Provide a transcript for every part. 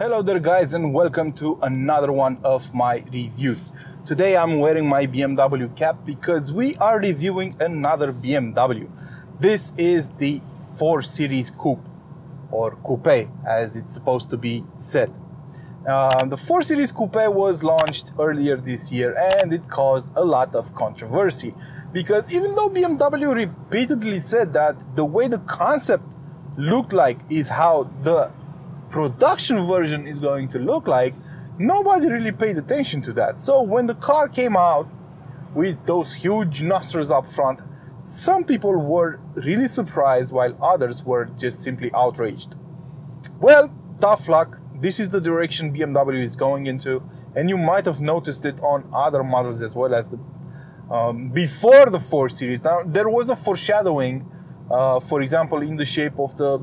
Hello there guys, and welcome to another one of my reviews. Today I'm wearing my BMW cap because we are reviewing another BMW. This is the 4 Series Coupe, or Coupe as it's supposed to be said. The 4 Series Coupe was launched earlier this year and it caused a lot of controversy because even though BMW repeatedly said that the way the concept looked like is how the production version is going to look like, nobody really paid attention to that. So when the car came out with those huge nostrils up front, some people were really surprised while others were just simply outraged. Well, tough luck. This is the direction BMW is going into, and you might have noticed it on other models as well as the before the 4 Series. Now, there was a foreshadowing, for example, in the shape of the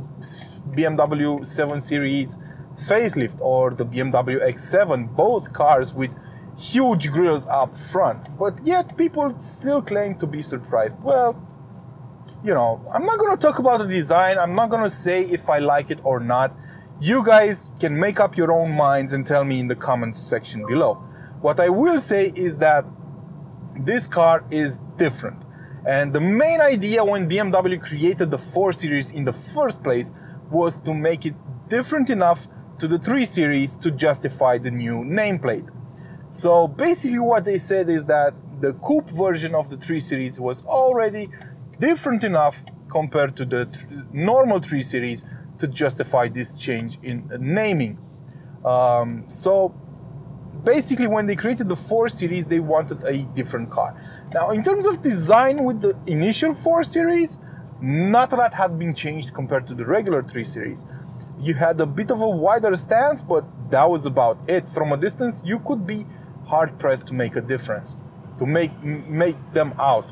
BMW 7 Series facelift or the BMW X7, both cars with huge grills up front, but yet people still claim to be surprised. Well, you know, I'm not going to talk about the design. I'm not going to say if I like it or not. You guys can make up your own minds and tell me in the comments section below. What I will say is that this car is different, and the main idea when BMW created the 4 Series in the first place was to make it different enough to the 3 Series to justify the new nameplate. So basically what they said is that the Coupe version of the 3 Series was already different enough compared to the normal 3 Series to justify this change in naming. So basically when they created the 4 Series, they wanted a different car. Now in terms of design with the initial 4 Series, not a lot had been changed compared to the regular 3 Series. You had a bit of a wider stance, but that was about it. From a distance, you could be hard-pressed to make a difference, to make them out.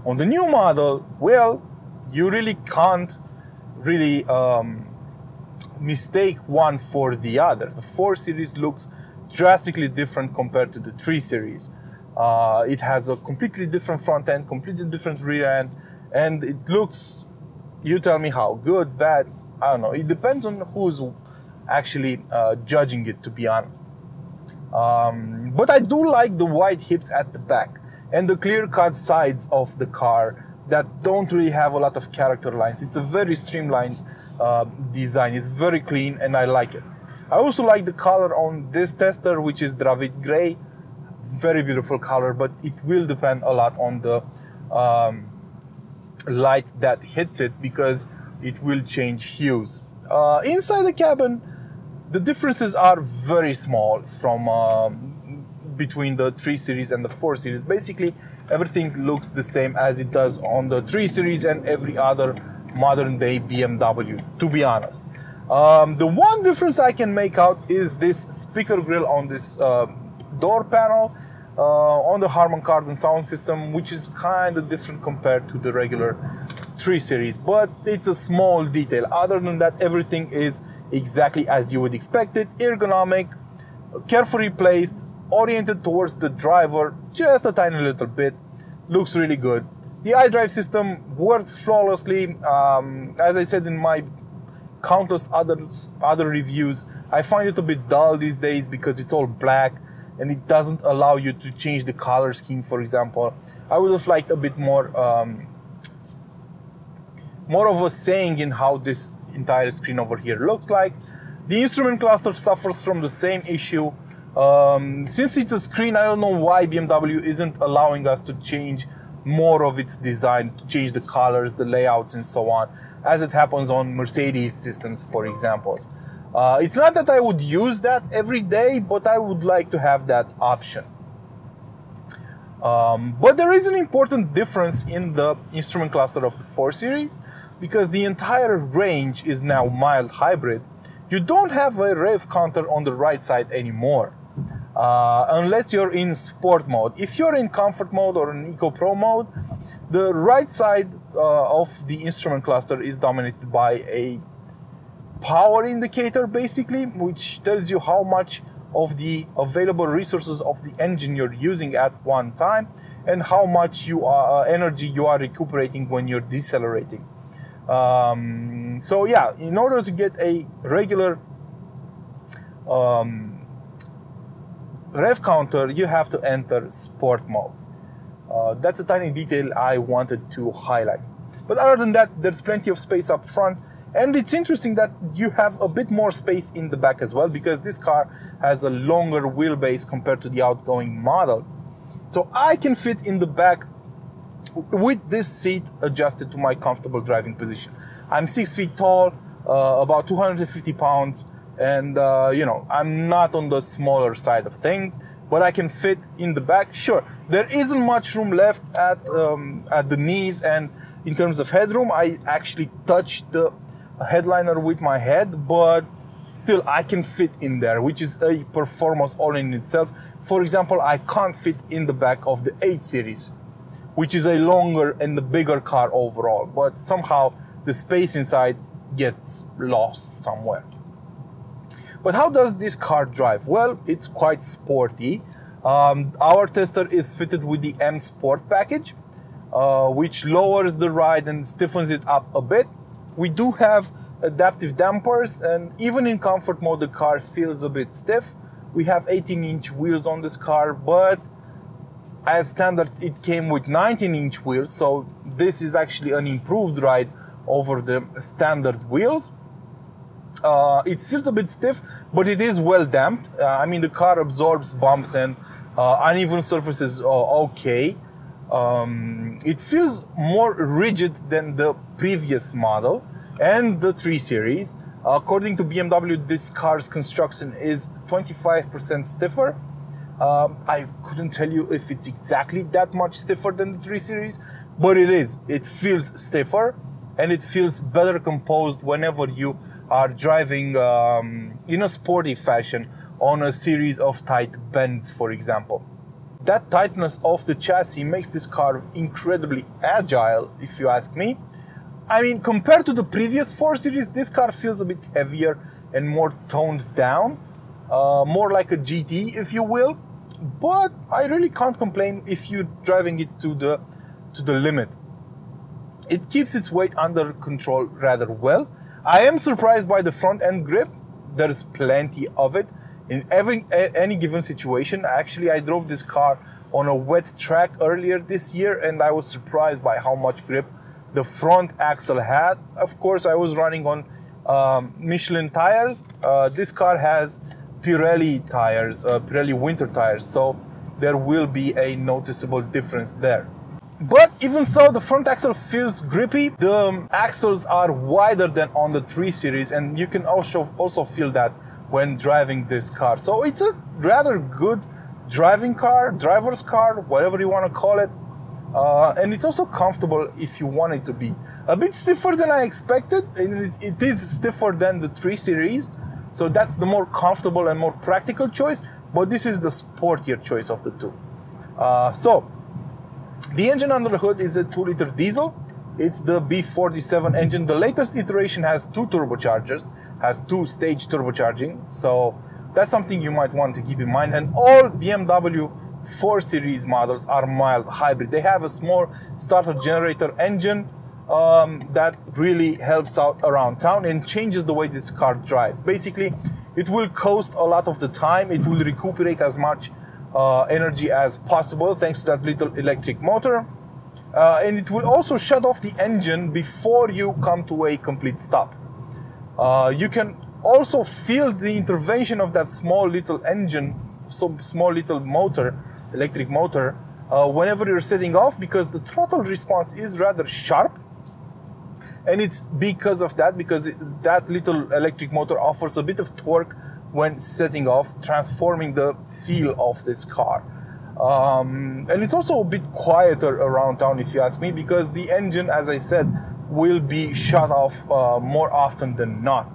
On the new model, well, you really can't really mistake one for the other. The 4 Series looks drastically different compared to the 3 Series. It has a completely different front end, completely different rear end, and it looks, you tell me how, good, bad, I don't know. It depends on who's actually judging it, to be honest. But I do like the wide hips at the back and the clear-cut sides of the car that don't really have a lot of character lines. It's a very streamlined design. It's very clean and I like it. I also like the color on this tester, which is Dravid Gray. Very beautiful color, but it will depend a lot on the light that hits it because it will change hues. Inside the cabin, the differences are very small from between the 3 Series and the 4 Series. Basically, everything looks the same as it does on the 3 Series and every other modern day BMW, to be honest. The one difference I can make out is this speaker grill on this door panel on the Harman Kardon sound system, which is kind of different compared to the regular 3 Series, but it's a small detail. Other than that, everything is exactly as you would expect it. Ergonomic, carefully placed, oriented towards the driver just a tiny little bit. Looks really good. The iDrive system works flawlessly. As I said in my countless other reviews, I find it a bit dull these days because it's all black and it doesn't allow you to change the color scheme, for example. I would have liked a bit more of a saying in how this entire screen over here looks like. The instrument cluster suffers from the same issue. Since it's a screen, I don't know why BMW isn't allowing us to change more of its design, to change the colors, the layouts, and so on, as it happens on Mercedes systems, for example. It's not that I would use that every day, but I would like to have that option. But there is an important difference in the instrument cluster of the 4 Series, because the entire range is now mild hybrid. You don't have a rev counter on the right side anymore, unless you're in sport mode. If you're in comfort mode or in Eco Pro mode, the right side of the instrument cluster is dominated by a power indicator, basically, which tells you how much of the available resources of the engine you're using at one time and how much energy you are recuperating when you're decelerating. So yeah, in order to get a regular rev counter, you have to enter sport mode. That's a tiny detail I wanted to highlight. But other than that, there's plenty of space up front. And it's interesting that you have a bit more space in the back as well, because this car has a longer wheelbase compared to the outgoing model. So I can fit in the back with this seat adjusted to my comfortable driving position. I'm 6 feet tall, about 250 pounds, and you know, I'm not on the smaller side of things, but I can fit in the back. Sure, there isn't much room left at the knees, and in terms of headroom, I actually touched the headliner with my head, but still I can fit in there, which is a performance all in itself. For example, I can't fit in the back of the 8 Series, which is a longer and a bigger car overall, but somehow the space inside gets lost somewhere. But how does this car drive? Well, it's quite sporty. Our tester is fitted with the M Sport package, which lowers the ride and stiffens it up a bit. We do have adaptive dampers, and even in comfort mode the car feels a bit stiff. We have 18-inch wheels on this car, but as standard it came with 19-inch wheels, so this is actually an improved ride over the standard wheels. It feels a bit stiff, but it is well damped. I mean, the car absorbs bumps and uneven surfaces okay. It feels more rigid than the previous model and the 3 Series. According to BMW, this car's construction is 25% stiffer. I couldn't tell you if it's exactly that much stiffer than the 3 Series, but it is. It feels stiffer, and it feels better composed whenever you are driving in a sporty fashion on a series of tight bends, for example. That tightness of the chassis makes this car incredibly agile, if you ask me. I mean, compared to the previous 4 Series, this car feels a bit heavier and more toned down, more like a GT, if you will. But I really can't complain if you're driving it to the limit. It keeps its weight under control rather well. I am surprised by the front end grip. There's plenty of it in any given situation. Actually, I drove this car on a wet track earlier this year, and I was surprised by how much grip the front axle had. Of course, I was running on Michelin tires. This car has Pirelli tires, Pirelli winter tires, so there will be a noticeable difference there. But even so, the front axle feels grippy. The axles are wider than on the 3 Series, and you can also feel that when driving this car. So it's a rather good driving car, driver's car, whatever you want to call it. And it's also comfortable if you want it to be. A bit stiffer than I expected, and it is stiffer than the 3 Series. So that's the more comfortable and more practical choice, but this is the sportier choice of the two. The engine under the hood is a 2-liter diesel. It's the B47 engine. The latest iteration has 2 turbochargers, has 2-stage turbocharging. So that's something you might want to keep in mind. And all BMW 4 Series models are mild hybrid. They have a small starter generator engine that really helps out around town and changes the way this car drives. Basically, it will coast a lot of the time. It will recuperate as much energy as possible thanks to that little electric motor, and it will also shut off the engine before you come to a complete stop. You can also feel the intervention of that small little engine, so small little motor, electric motor, whenever you're setting off, because the throttle response is rather sharp. And it's because of that, because that little electric motor offers a bit of torque when setting off, transforming the feel of this car. And it's also a bit quieter around town, if you ask me, because the engine, as I said, will be shut off more often than not.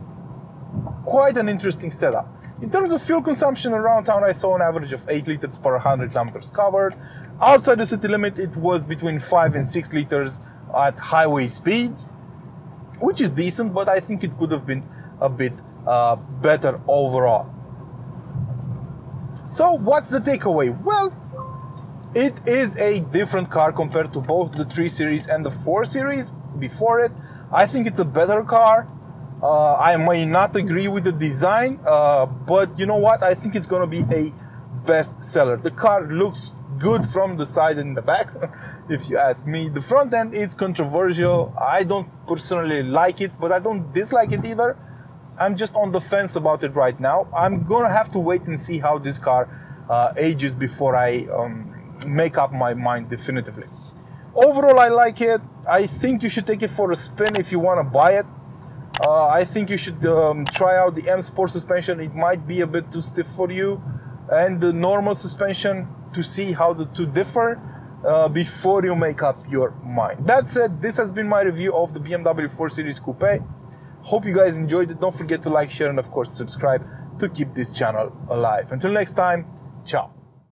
Quite an interesting setup. In terms of fuel consumption around town, I saw an average of 8 liters per 100 kilometers covered. Outside the city limit, it was between 5 and 6 liters at highway speeds, which is decent, but I think it could have been a bit better overall. So what's the takeaway? Well, it is a different car compared to both the 3 Series and the 4 Series before it. I think it's a better car. I may not agree with the design, but you know what? I think it's gonna be a best seller. The car looks good from the side and the back, if you ask me. The front end is controversial. I don't personally like it, but I don't dislike it either. I'm just on the fence about it right now. I'm gonna have to wait and see how this car ages before I make up my mind definitively. Overall, I like it. I think you should take it for a spin if you want to buy it. I think you should try out the M Sport suspension. It might be a bit too stiff for you, and the normal suspension, to see how the two differ before you make up your mind. That said, this has been my review of the BMW 4 Series Coupe. Hope you guys enjoyed it. Don't forget to like, share, and of course subscribe to keep this channel alive. Until next time, ciao.